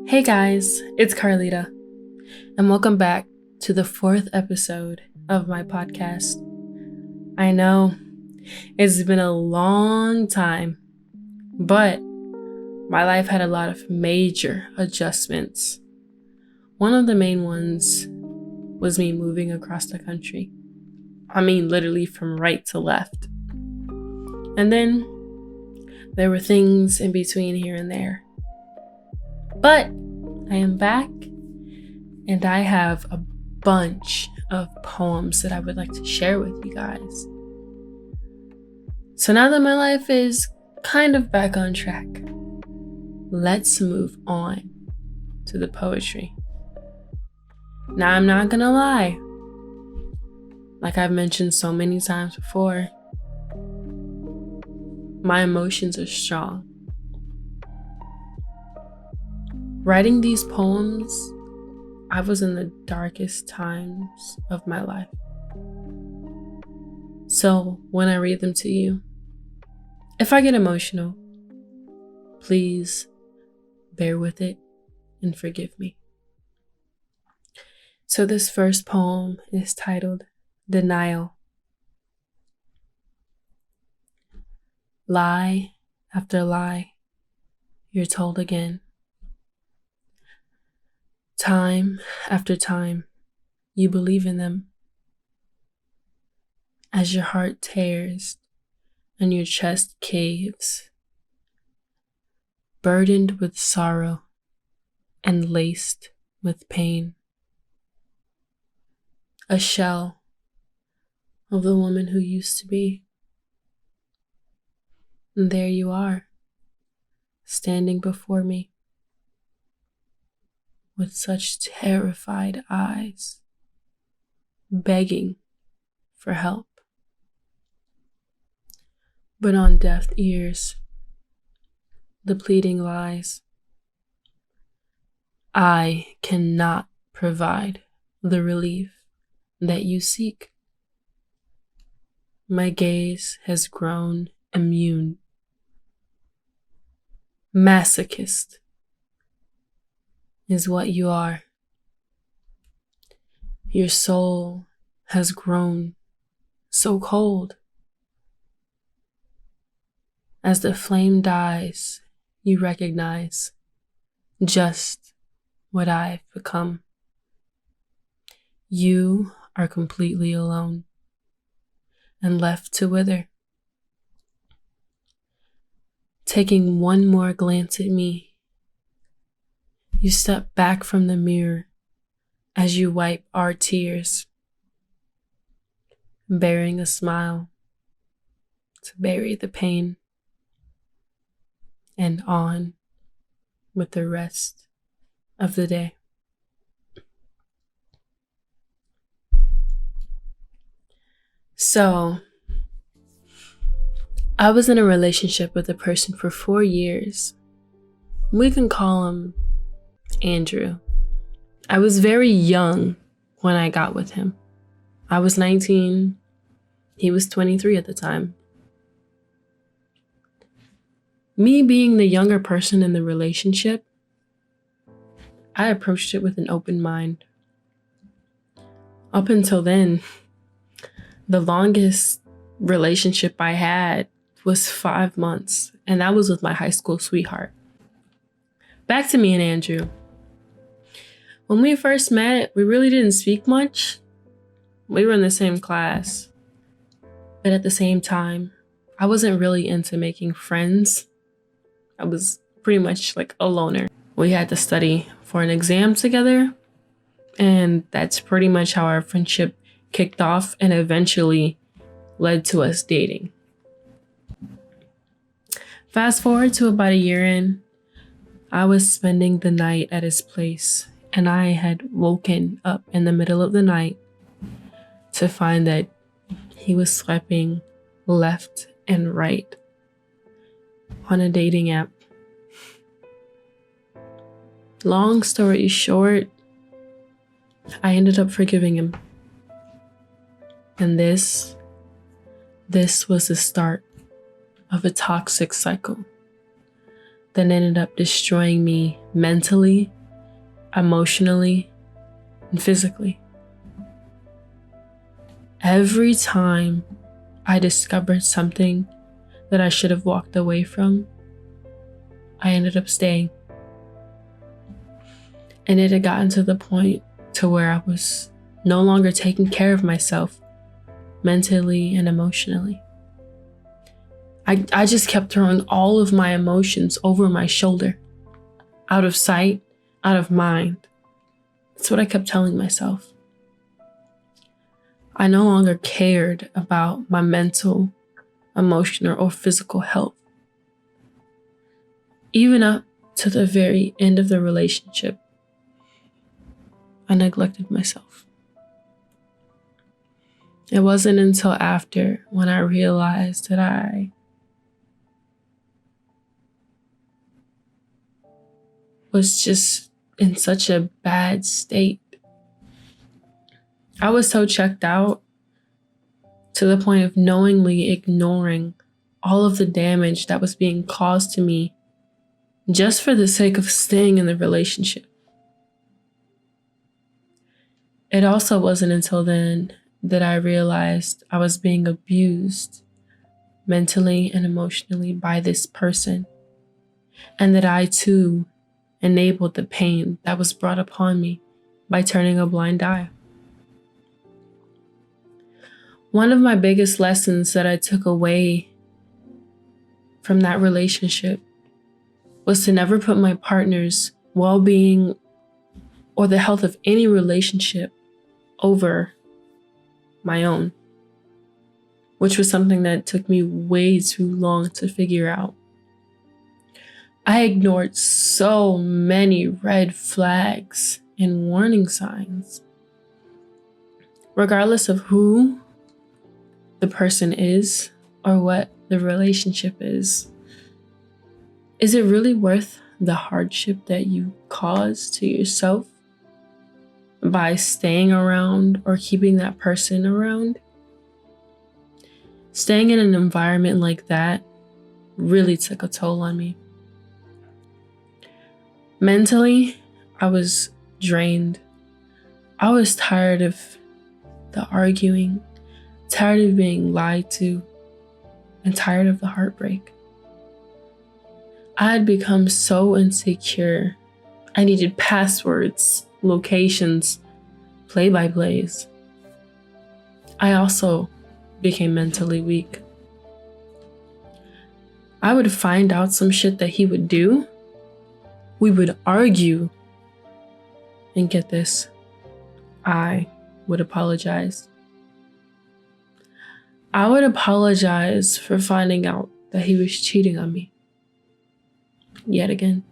Hey guys, it's Carlita, and welcome back to the 4th episode of my podcast. I know it's been a long time, but my life had a lot of major adjustments. One of the main ones was me moving across the country. I mean, literally from right to left. And then there were things in between here and there. But I am back, and I have a bunch of poems that I would like to share with you guys. So now that my life is kind of back on track, let's move on to the poetry. Now, I'm not gonna lie, like I've mentioned so many times before, my emotions are strong. Writing these poems, I was in the darkest times of my life. So when I read them to you, if I get emotional, please bear with it and forgive me. So this first poem is titled Denial. Lie after lie, you're told again. Time after time, you believe in them. As your heart tears and your chest caves, burdened with sorrow and laced with pain. A shell of the woman who used to be. And there you are, standing before me, with such terrified eyes, begging for help. But on deaf ears, the pleading lies. I cannot provide the relief that you seek. My gaze has grown immune. Masochist is what you are. Your soul has grown so cold. As the flame dies, you recognize just what I've become. You are completely alone and left to wither. Taking one more glance at me, you step back from the mirror as you wipe our tears, bearing a smile to bury the pain, and on with the rest of the day. So, I was in a relationship with a person for 4 years. We can call him Andrew. I was very young when I got with him. I was 19. He was 23 at the time. Me being the younger person in the relationship, I approached it with an open mind. Up until then, the longest relationship I had was 5 months, and that was with my high school sweetheart. Back to me and Andrew. When we first met, we really didn't speak much. We were in the same class, but at the same time, I wasn't really into making friends. I was pretty much like a loner. We had to study for an exam together, and that's pretty much how our friendship kicked off and eventually led to us dating. Fast forward to about a year in, I was spending the night at his place, and I had woken up in the middle of the night to find that he was swiping left and right on a dating app. Long story short, I ended up forgiving him. And this was the start of a toxic cycle. that ended up destroying me mentally, emotionally, and physically. Every time I discovered something that I should have walked away from, I ended up staying. And it had gotten to the point to where I was no longer taking care of myself mentally and emotionally. I just kept throwing all of my emotions over my shoulder, out of sight, out of mind. That's what I kept telling myself. I no longer cared about my mental, emotional, or physical health. Even up to the very end of the relationship, I neglected myself. It wasn't until after when I realized that I was just in such a bad state. I was so checked out to the point of knowingly ignoring all of the damage that was being caused to me just for the sake of staying in the relationship. It also wasn't until then that I realized I was being abused mentally and emotionally by this person, and that I too enabled the pain that was brought upon me by turning a blind eye. One of my biggest lessons that I took away from that relationship was to never put my partner's well-being or the health of any relationship over my own, which was something that took me way too long to figure out. I ignored so many red flags and warning signs. Regardless of who the person is or what the relationship is it really worth the hardship that you cause to yourself by staying around or keeping that person around? Staying in an environment like that really took a toll on me. Mentally, I was drained. I was tired of the arguing, tired of being lied to, and tired of the heartbreak. I had become so insecure. I needed passwords, locations, play-by-plays. I also became mentally weak. I would find out some shit that he would do. We would argue. And get this, I would apologize. I would apologize for finding out that he was cheating on me. Yet again.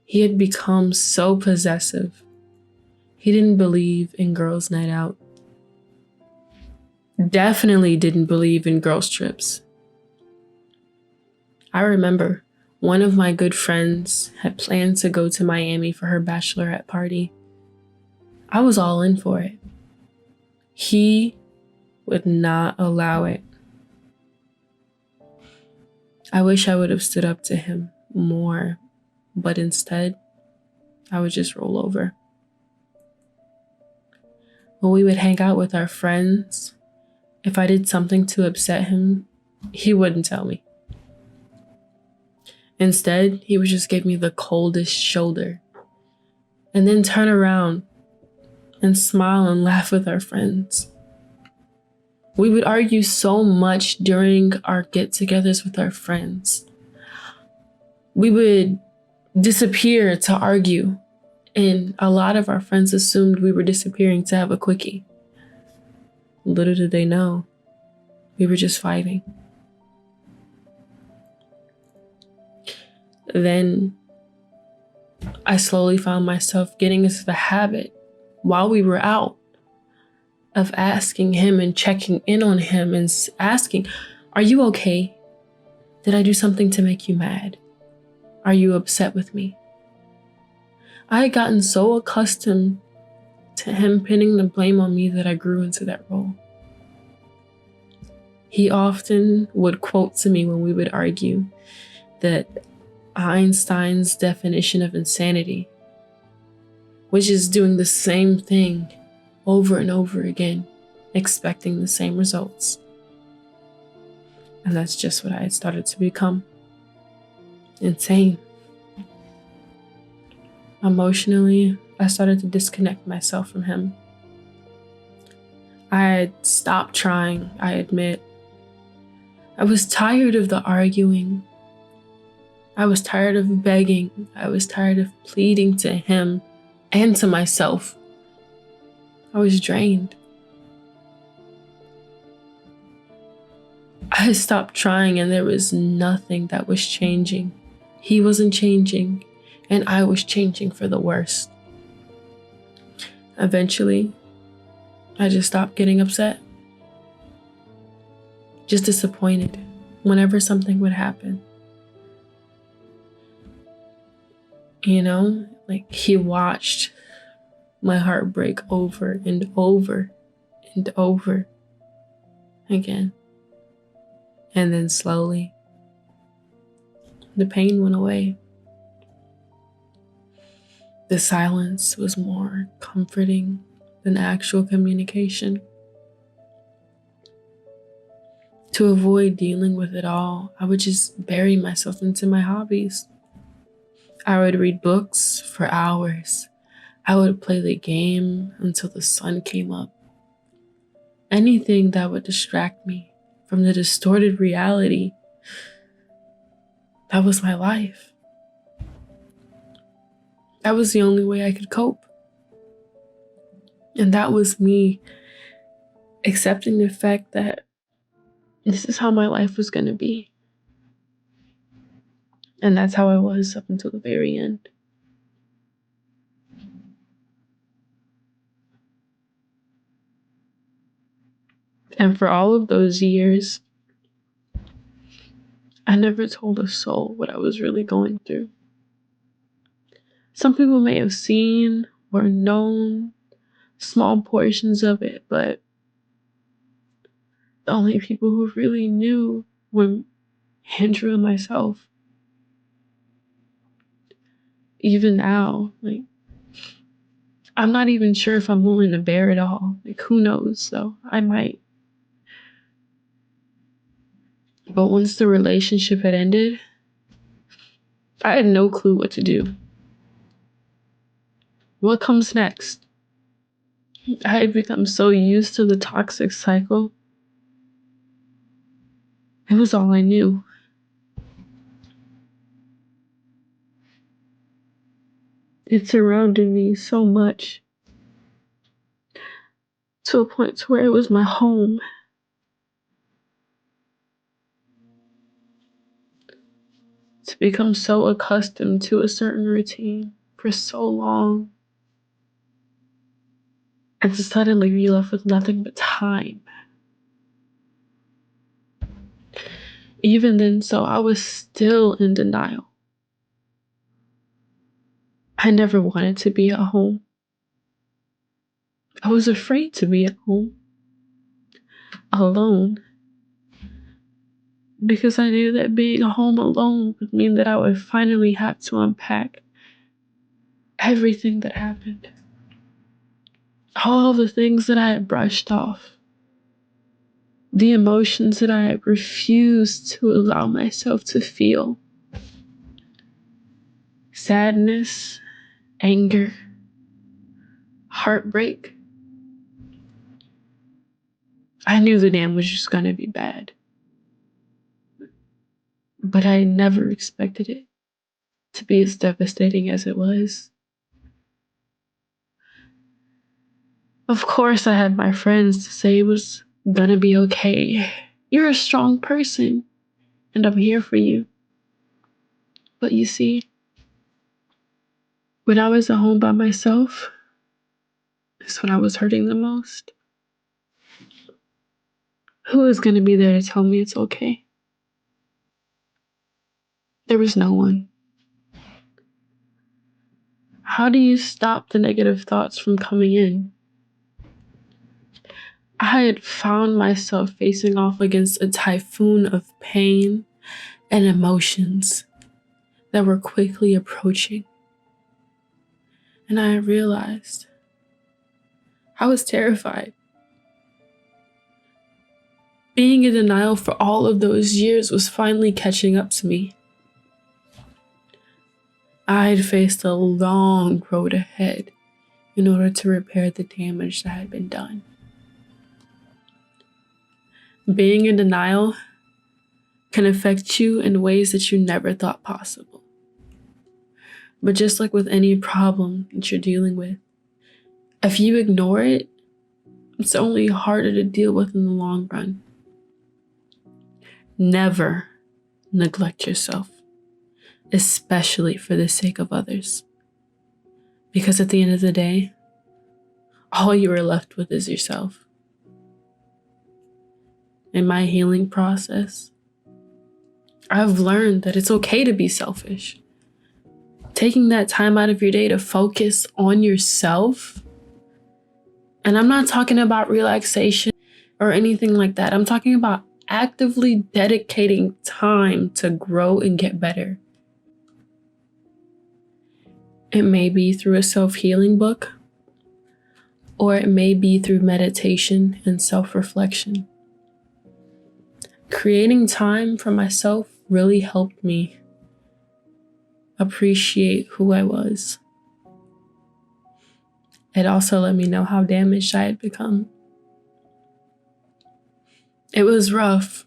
He had become so possessive. He didn't believe in girls' night out. Definitely didn't believe in girls' trips. I remember one of my good friends had planned to go to Miami for her bachelorette party. I was all in for it. He would not allow it. I wish I would have stood up to him more, but instead, I would just roll over. When we would hang out with our friends, if I did something to upset him, he wouldn't tell me. Instead, he would just give me the coldest shoulder and then turn around and smile and laugh with our friends. We would argue so much during our get-togethers with our friends. We would disappear to argue, and a lot of our friends assumed we were disappearing to have a quickie. Little did they know, we were just fighting. Then I slowly found myself getting into the habit while we were out of asking him and checking in on him and asking, "Are you okay? Did I do something to make you mad? Are you upset with me?" I had gotten so accustomed to him pinning the blame on me that I grew into that role. He often would quote to me when we would argue that Einstein's definition of insanity, which is doing the same thing over and over again, expecting the same results. And that's just what I had started to become. Insane. Emotionally, I started to disconnect myself from him. I had stopped trying, I admit. I was tired of the arguing. I was tired of begging. I was tired of pleading to him and to myself. I was drained. I stopped trying and there was nothing that was changing. He wasn't changing and I was changing for the worse. Eventually, I just stopped getting upset. Just disappointed whenever something would happen. You know, like he watched my heart break over and over and over again. And then slowly, the pain went away. The silence was more comforting than actual communication. To avoid dealing with it all, I would just bury myself into my hobbies. I would read books for hours. I would play the game until the sun came up. Anything that would distract me from the distorted reality. That was my life. That was the only way I could cope. And that was me accepting the fact that this is how my life was going to be. And that's how I was up until the very end. And for all of those years, I never told a soul what I was really going through. Some people may have seen or known small portions of it, but the only people who really knew were Andrew and myself. Even now, like, I'm not even sure if I'm willing to bear it all. Like, who knows, though? I might. But once the relationship had ended, I had no clue what to do. What comes next? I had become so used to the toxic cycle. It was all I knew. It surrounded me so much, to a point to where it was my home. To become so accustomed to a certain routine for so long, and to suddenly be left with nothing but time. Even then, so I was still in denial. I never wanted to be at home. I was afraid to be at home, alone, because I knew that being home alone would mean that I would finally have to unpack everything that happened. All the things that I had brushed off. The emotions that I had refused to allow myself to feel. Sadness, anger, heartbreak. I knew the dam was just gonna be bad. But I never expected it to be as devastating as it was. Of course, I had my friends to say it was gonna be okay. You're a strong person, and I'm here for you. But you see, when I was at home by myself, is when I was hurting the most. Who is gonna be there to tell me it's okay? There was no one. How do you stop the negative thoughts from coming in? I had found myself facing off against a typhoon of pain and emotions. that were quickly approaching. And I realized I was terrified. Being in denial for all of those years was finally catching up to me. I'd faced a long road ahead in order to repair the damage that had been done. Being in denial can affect you in ways that you never thought possible. But just like with any problem that you're dealing with, if you ignore it, it's only harder to deal with in the long run. Never neglect yourself, especially for the sake of others. Because at the end of the day, all you are left with is yourself. In my healing process, I've learned that it's okay to be selfish. Taking that time out of your day to focus on yourself. And I'm not talking about relaxation or anything like that. I'm talking about actively dedicating time to grow and get better. It may be through a self-healing book, or it may be through meditation and self-reflection. Creating time for myself really helped me appreciate who I was. It also let me know how damaged I had become. It was rough,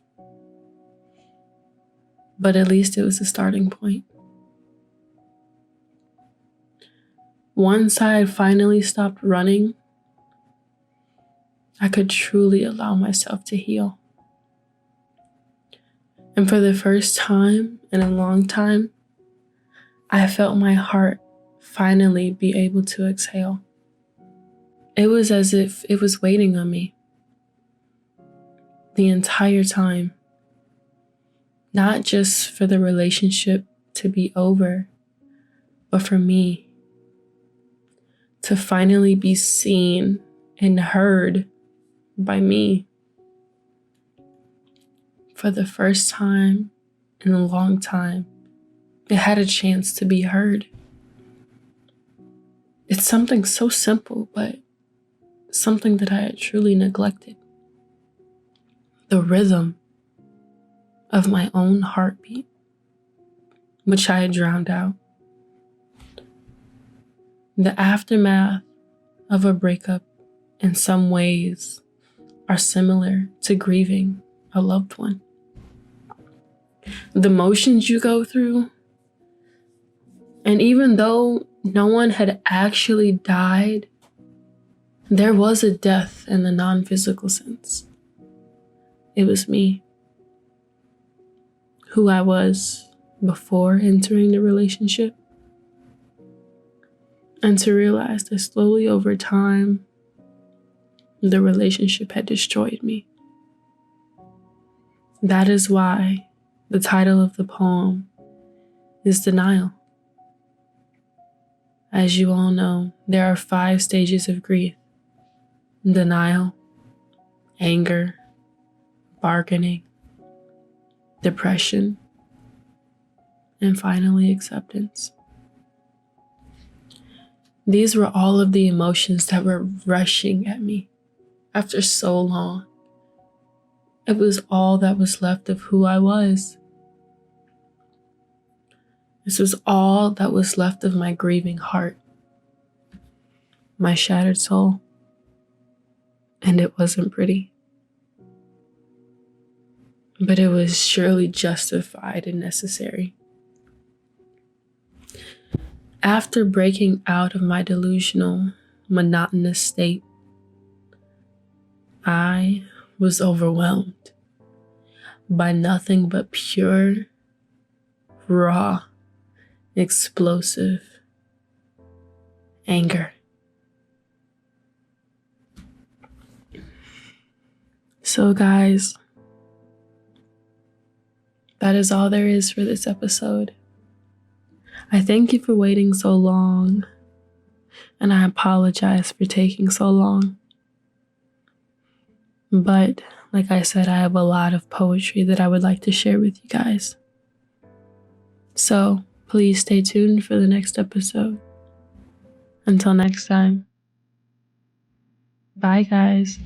but at least it was a starting point. Once I had finally stopped running, I could truly allow myself to heal. And for the first time in a long time, I felt my heart finally be able to exhale. It was as if it was waiting on me the entire time. Not just for the relationship to be over, but for me to finally be seen and heard by me. For the first time in a long time, it had a chance to be heard. It's something so simple, but something that I had truly neglected. The rhythm of my own heartbeat, which I had drowned out. The aftermath of a breakup in some ways are similar to grieving a loved one. The motions you go through, and even though no one had actually died, there was a death in the non-physical sense. It was me, who I was before entering the relationship, and to realize that slowly over time, the relationship had destroyed me. That is why the title of the poem is Denial. As you all know, there are 5 stages of grief: denial, anger, bargaining, depression, and finally acceptance. These were all of the emotions that were rushing at me after so long. It was all that was left of who I was. This was all that was left of my grieving heart, my shattered soul, and it wasn't pretty. But it was surely justified and necessary. After breaking out of my delusional, monotonous state, I was overwhelmed by nothing but pure, raw, explosive anger. So guys, that is all there is for this episode. I thank you for waiting so long, and I apologize for taking so long. But like I said, I have a lot of poetry that I would like to share with you guys. So Please stay tuned for the next episode. Until next time. Bye, guys.